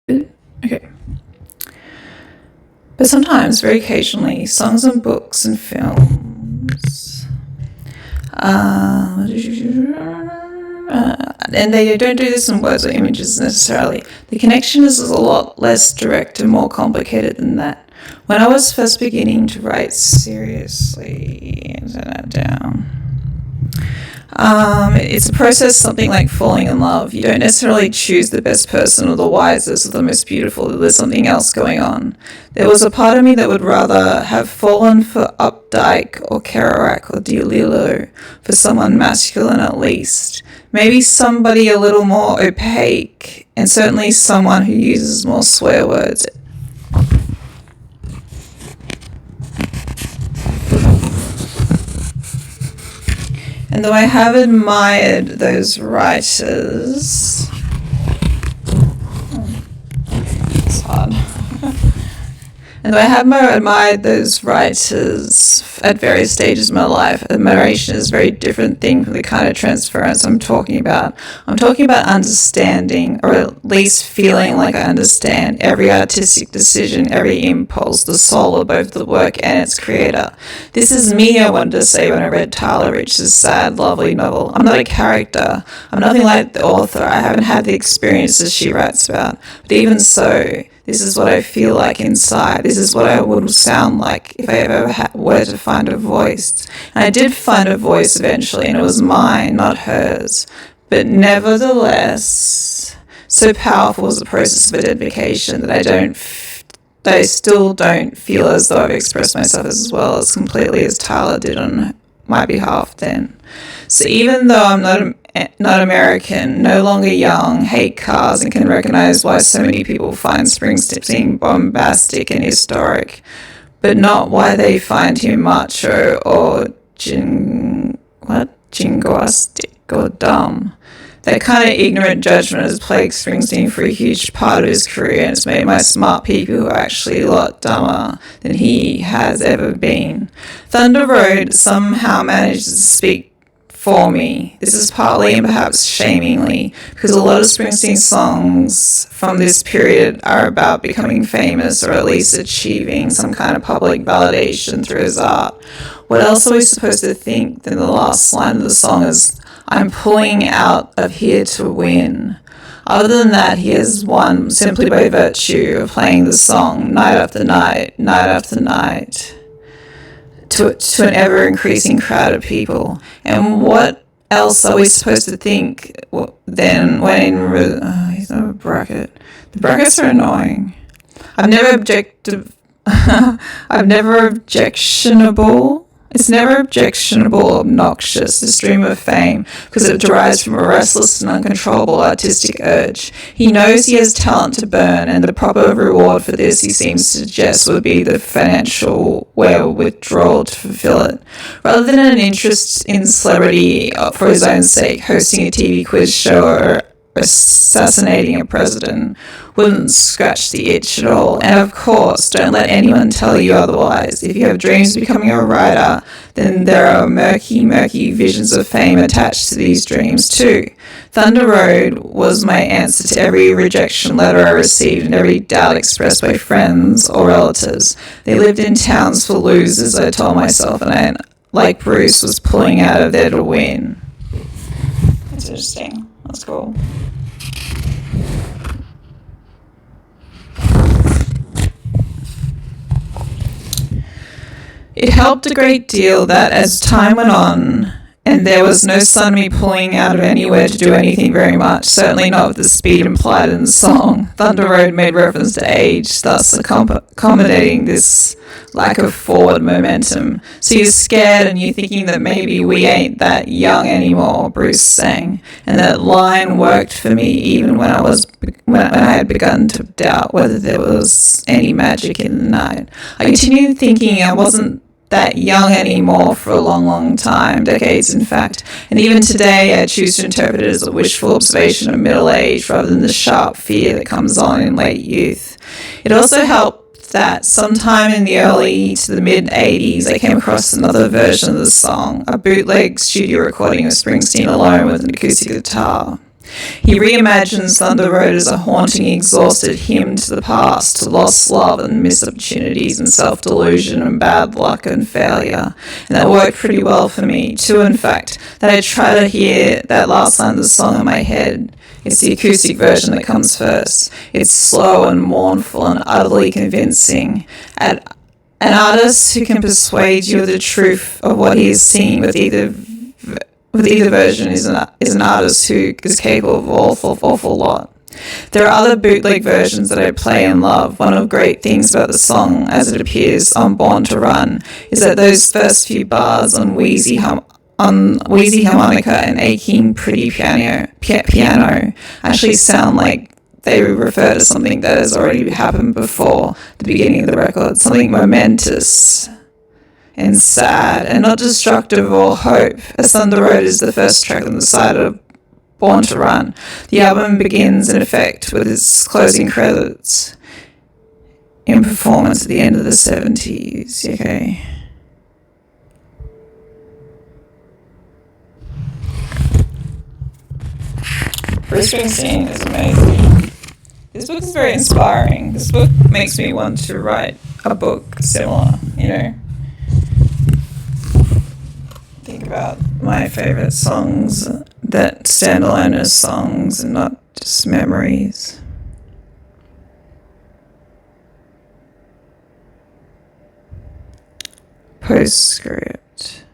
Okay. But sometimes, very occasionally, songs and books and films, and they don't do this in words or images necessarily. The connection is a lot less direct and more complicated than that. When I was first beginning to write seriously, turn that down. It's a process, something like falling in love. You don't necessarily choose the best person or the wisest or the most beautiful. There's something else going on. There was a part of me that would rather have fallen for Updike or Kerouac or Dialilo, for someone masculine at least. Maybe somebody a little more opaque, and certainly someone who uses more swear words. And though I have admired those writers, it's hard. And though I have admired those writers at various stages of my life, admiration is a very different thing from the kind of transference I'm talking about. I'm talking about understanding, or at least feeling like I understand every artistic decision, every impulse, the soul of both the work and its creator. This is me, I wanted to say when I read Tyler Rich's sad, lovely novel. I'm not a character. I'm nothing like the author. I haven't had the experiences she writes about. But even so, this is what I feel like inside. This is what I would sound like if I ever were to find a voice. And I did find a voice eventually, and it was mine, not hers. But nevertheless, so powerful was the process of identification that I still don't feel as though I've expressed myself as well as completely as Tyler did on my behalf then. So even though I'm not American, no longer young, hate cars, and can recognize why so many people find Springsteen bombastic and historic, but not why they find him macho or jingoistic or dumb. That kind of ignorant judgment has plagued Springsteen for a huge part of his career, and it's made my smart people who are actually a lot dumber than he has ever been. Thunder Road somehow manages to speak for me. This is partly and perhaps shamingly because a lot of Springsteen songs from this period are about becoming famous or at least achieving some kind of public validation through his art. What else are we supposed to think than the last line of the song is, "I'm pulling out of here to win"? Other than that, he has won simply by virtue of playing the song night after night, night after night, to an ever-increasing crowd of people. And what else are we supposed to think then when he's not a bracket. The brackets are annoying. I've never objectionable. It's never objectionable or obnoxious, this dream of fame, because it derives from a restless and uncontrollable artistic urge. He knows he has talent to burn, and the proper reward for this, he seems to suggest, would be the financial withdrawal to fulfill it. Rather than an interest in celebrity for his own sake, hosting a TV quiz show or assassinating a president wouldn't scratch the itch at all. And of course, don't let anyone tell you otherwise. If you have dreams of becoming a writer, then there are murky visions of fame attached to these dreams too. Thunder Road was my answer to every rejection letter I received and every doubt expressed by friends or relatives. They lived in towns for losers, I told myself, and I, like Bruce, was pulling out of there to win. That's interesting. That's cool. It helped a great deal that as time went on, and there was no son of me pulling out of anywhere to do anything very much, certainly not with the speed implied in the song. Thunder Road made reference to age, thus accommodating this lack of forward momentum. So you're scared and you're thinking that maybe we ain't that young anymore, Bruce sang. And that line worked for me even when I had begun to doubt whether there was any magic in the night. I continued thinking I wasn't that young anymore for a long time, decades in fact, and even today I choose to interpret it as a wishful observation of middle age rather than the sharp fear that comes on in late youth. It also helped that sometime in the early to the mid-80s I came across another version of the song, a bootleg studio recording of Springsteen alone with an acoustic guitar. He reimagines Thunder Road as a haunting, exhausted hymn to the past, to lost love and missed opportunities and self-delusion and bad luck and failure. And that worked pretty well for me, too, in fact, that I try to hear that last line of the song in my head. It's the acoustic version that comes first. It's slow and mournful and utterly convincing. An artist who can persuade you of the truth of what he is singing with either version is an artist who is capable of an awful lot. There are other bootleg versions that I play and love. One of the great things about the song, as it appears on Born to Run, is that those first few bars on wheezy harmonica and aching pretty piano actually sound like they refer to something that has already happened before the beginning of the record, something momentous and sad and not destructive or hope, as Thunder Road is the first track on the side of Born to Run. The album begins in effect with its closing credits in performance at the end of the 70s. Okay. Bruce Springsteen is amazing. This book is very inspiring. This book makes me want to write a book similar, Think about my favorite songs that stand alone as songs and not just memories. Postscript.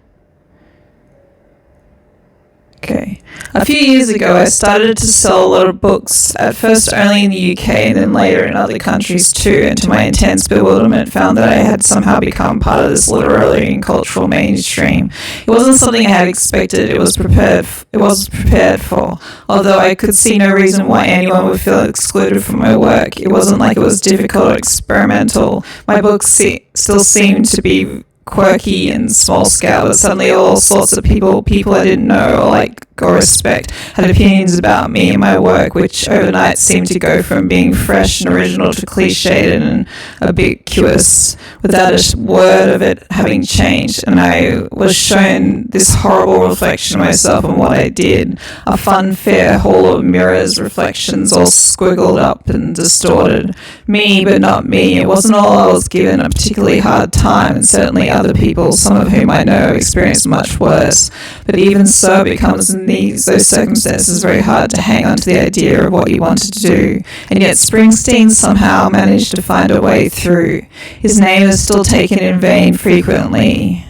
Okay. A few years ago, I started to sell a lot of books, at first only in the UK and then later in other countries too, and to my intense bewilderment found that I had somehow become part of this literary and cultural mainstream. It wasn't something I had expected, it was prepared for, although I could see no reason why anyone would feel excluded from my work. It wasn't like it was difficult or experimental. My books still seemed to be quirky and small scale, but suddenly all sorts of people I didn't know or like or respect had opinions about me and my work, which overnight seemed to go from being fresh and original to cliched and ubiquitous without a word of it having changed. And I was shown this horrible reflection of myself and what I did, a fun fair hall of mirrors, reflections all squiggled up and distorted. Me, but not me. It wasn't all I was given a particularly hard time, and certainly other people, some of whom I know, experienced much worse. But even so, it becomes in those circumstances very hard to hang on to the idea of what you wanted to do. And yet Springsteen somehow managed to find a way through. His name is still taken in vain frequently.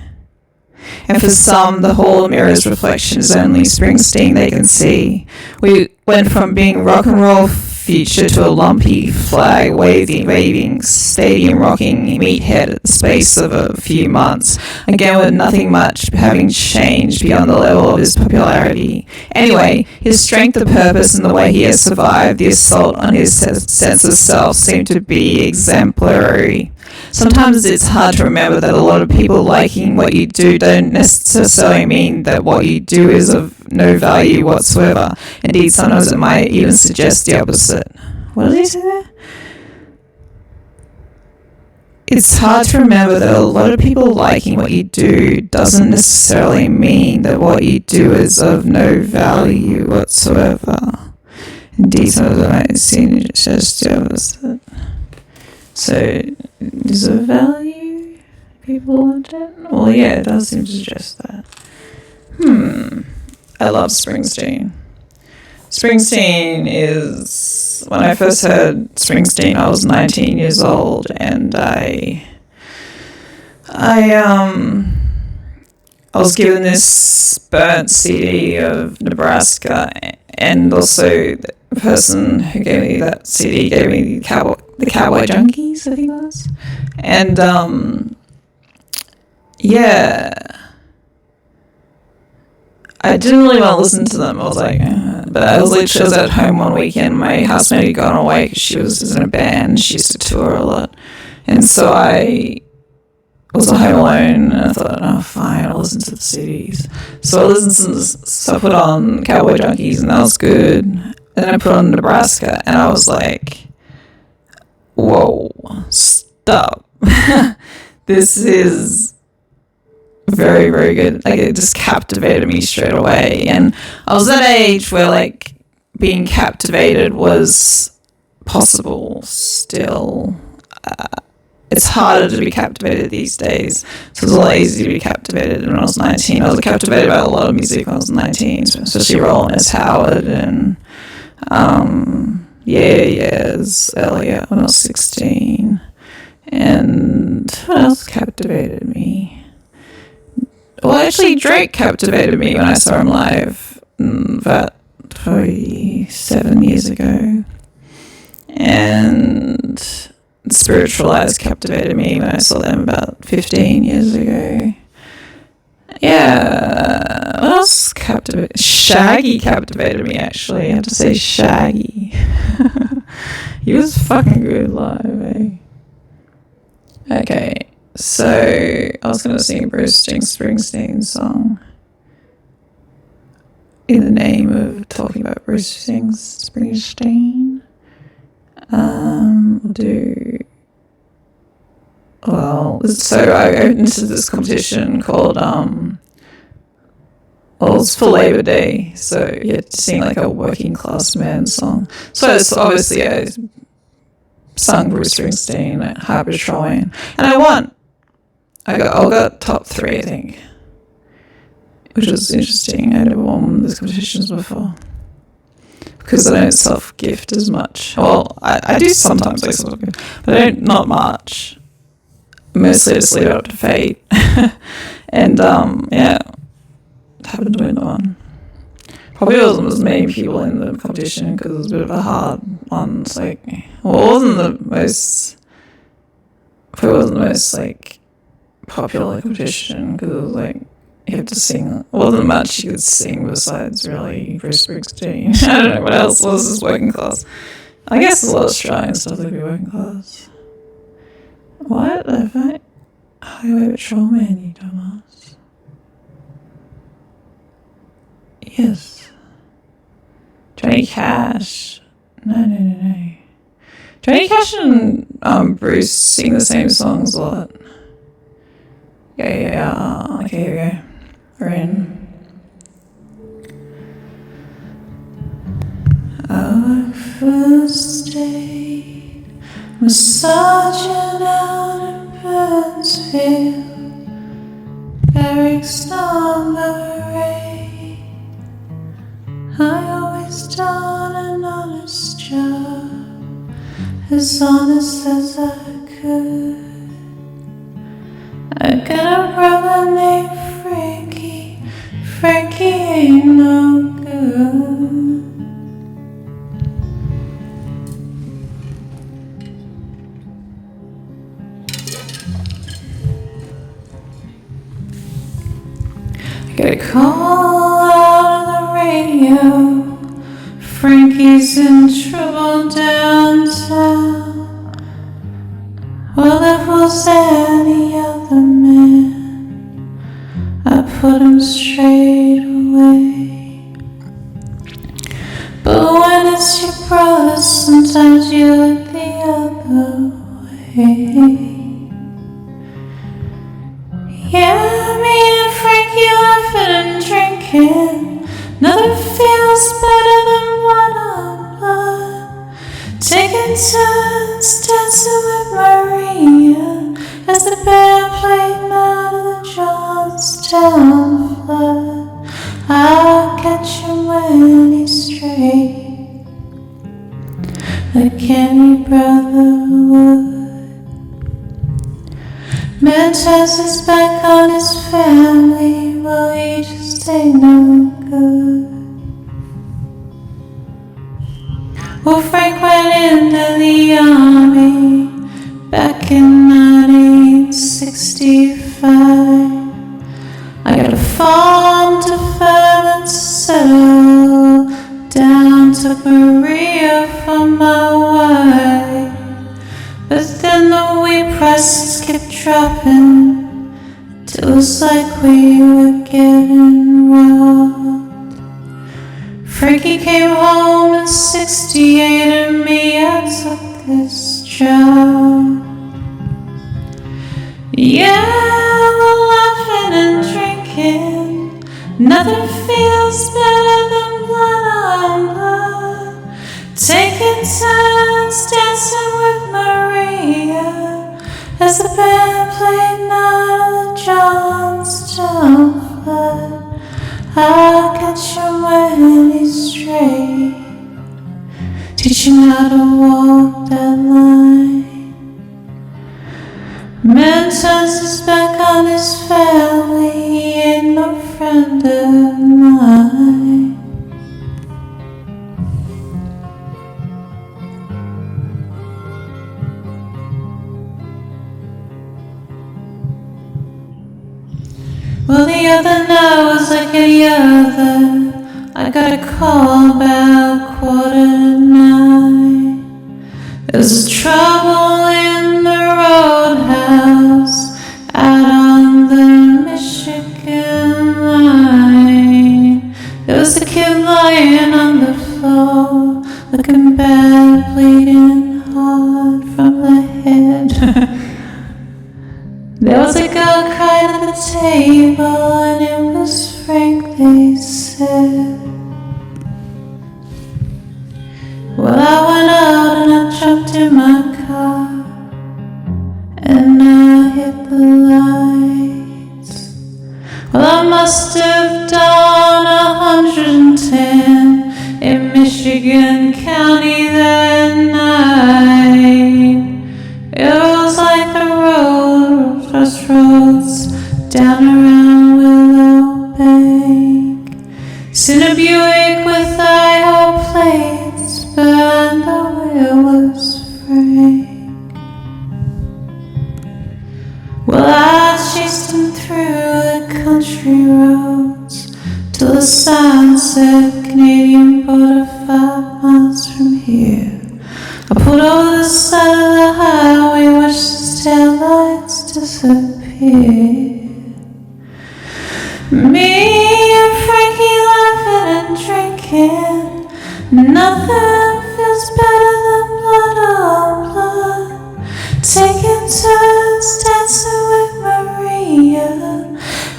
And for some, the Hall of Mirrors reflection is only Springsteen they can see. We went from being rock and roll future to a lumpy, flag waving, stadium rocking meathead at the space of a few months, again with nothing much having changed beyond the level of his popularity. Anyway, his strength of purpose and the way he has survived the assault on his sense of self seem to be exemplary. Sometimes it's hard to remember that a lot of people liking what you do don't necessarily mean that what you do is of no value whatsoever. Indeed, sometimes it might even suggest the opposite. What did he say there? It's hard to remember that a lot of people liking what you do doesn't necessarily mean that what you do is of no value whatsoever. Indeed, sometimes it might suggest the opposite. So, is it value people want it? Well, yeah, it does seem to suggest that. I love Springsteen. Springsteen is... When I first heard Springsteen, I was 19 years old, and I was given this burnt CD of Nebraska, and also the person who gave me that CD gave me the Cowboy Junkies, I think it was. And, yeah, I didn't really want to listen to them. I was like, but I was at home one weekend. My housemate had gone away because she was in a band. She used to tour a lot. And so I was at home alone, and I thought, oh, fine, I'll listen to the CDs. So I put on Cowboy Junkies, and that was good. And then I put on Nebraska, and I was like, whoa, stop. This is very, very good. Like, it just captivated me straight away. And I was at that age where, like, being captivated was possible still. It's harder to be captivated these days. So it's a lot easier to be captivated when I was 19. I was captivated by a lot of music when I was 19, especially Roland S. Howard and Elliot when I was 16. And what else captivated me? Well, actually, Drake captivated me when I saw him live about 7 years ago. And Spiritualized captivated me when I saw them about 15 years ago. Yeah, what else captivated? Shaggy captivated me, actually. I have to say Shaggy. He was fucking good live, eh? Okay, so I was going to sing a Bruce Springsteen song in the name of talking about Bruce Springsteen. So I entered this competition called, it's for Labor Day, so you had to sing like a working class man song. So it's obviously I sung Bruce Springsteen at Harbour Troy, and I won. I got top 3, I think, which was interesting. I never won these competitions before because I don't self-gift as much. Well, I do sometimes like self-gift, but I don't, not much. Mostly just leave it up to fate. And happened to win the one. Probably wasn't as many people in the competition because it was a bit of a hard one. It's like, well, it wasn't the most like popular competition because it was like you have to sing. It wasn't much you could sing besides really Bruce Springsteen. I don't know what else was this working class. I guess a lot of Australian stuff would be working class. What? Highway Patrolman, you dumbass. Yes. Johnny Cash. No. Johnny Cash and Bruce sing the same songs a lot. Yeah. Okay, here we go. We're in. Our first date, massaging out in Burnsfield, Eric's number 8. I always done an honest job, as honest as I could. I got a brother named Frankie ain't no good. Get a call out of the radio, Frankie's in trouble downtown. Well, if it was any other man, I put him straight away. But when it's your brother, sometimes you look the other way. Yeah, me and Frankie laughing and drinking. Nothing feels better than one-on-one. Taking turns dancing with Maria as the band played out of the Johnstown flood. I'll catch him when he's straight, like any brother would. Man turns his back on his family, well, he just ain't no good. Well, Frank went into the army back in 1965. I got a farm to farm and to settle down, took Maria for my wife. But then the wheat prices kept dropping till it was like we were getting robbed. Frankie came home in 68 and me, I took this job. Yeah, we're laughing and drinking. Nothing feels better than blood on blood. taking turns dancing with Maria as the band played Night of the Johnstown Flood. I'll catch him when he's straight, teach him how to walk that line. Man turns his back on his family, he ain't no friend of mine. Well, the other night was like any other. I got a call about 8:45. There was trouble in the roadhouse out on the Michigan line. There was a kid lying on the floor, looking bad, bleeding hard from the head. There was a girl crying at the table, and it was Frank, they said. Well, I went out and I jumped in my car, and I hit the lights. Well, I must have done 110 in Michigan County that night. It was like the crossroads down around Willow Bank. Seen a Buick with I-O plates, but the wheel was Frank. Well, I chased him through the country roads till the sign said Canadian border 5 miles from here. I pulled over the side of the highway, watched his taillights disappear. Me and Frankie laughing and drinking. Nothing feels better than blood on blood. Taking turns dancing with Maria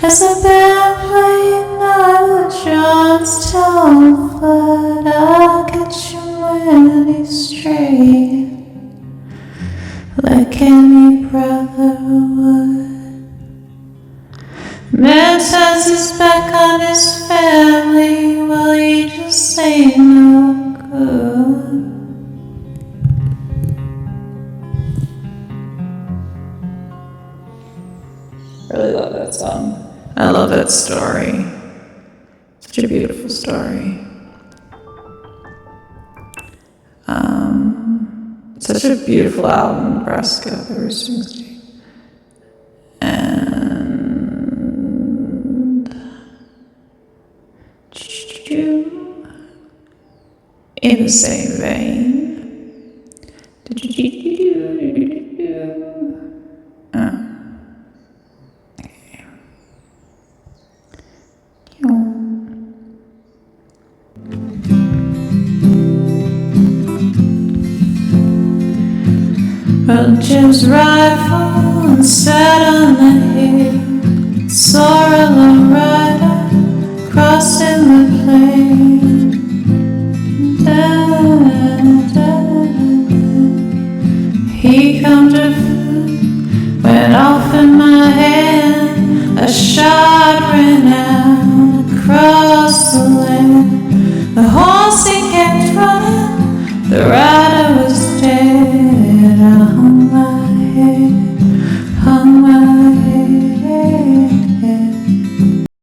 as the band played Night of the Johnstown Flood. I'll catch him when he's straight, like any brother would. Man turns his back on his family, well, he just ain't no good. I really love that song. I love that story. Such a beautiful story. Such a beautiful album, Nebraska, by Bruce Springsteen. And in the same vein, well, Jim's rifle and sat on the hill, saw a lone rider crossing the plain. He come to foot, went off in my hand, a shot ran out.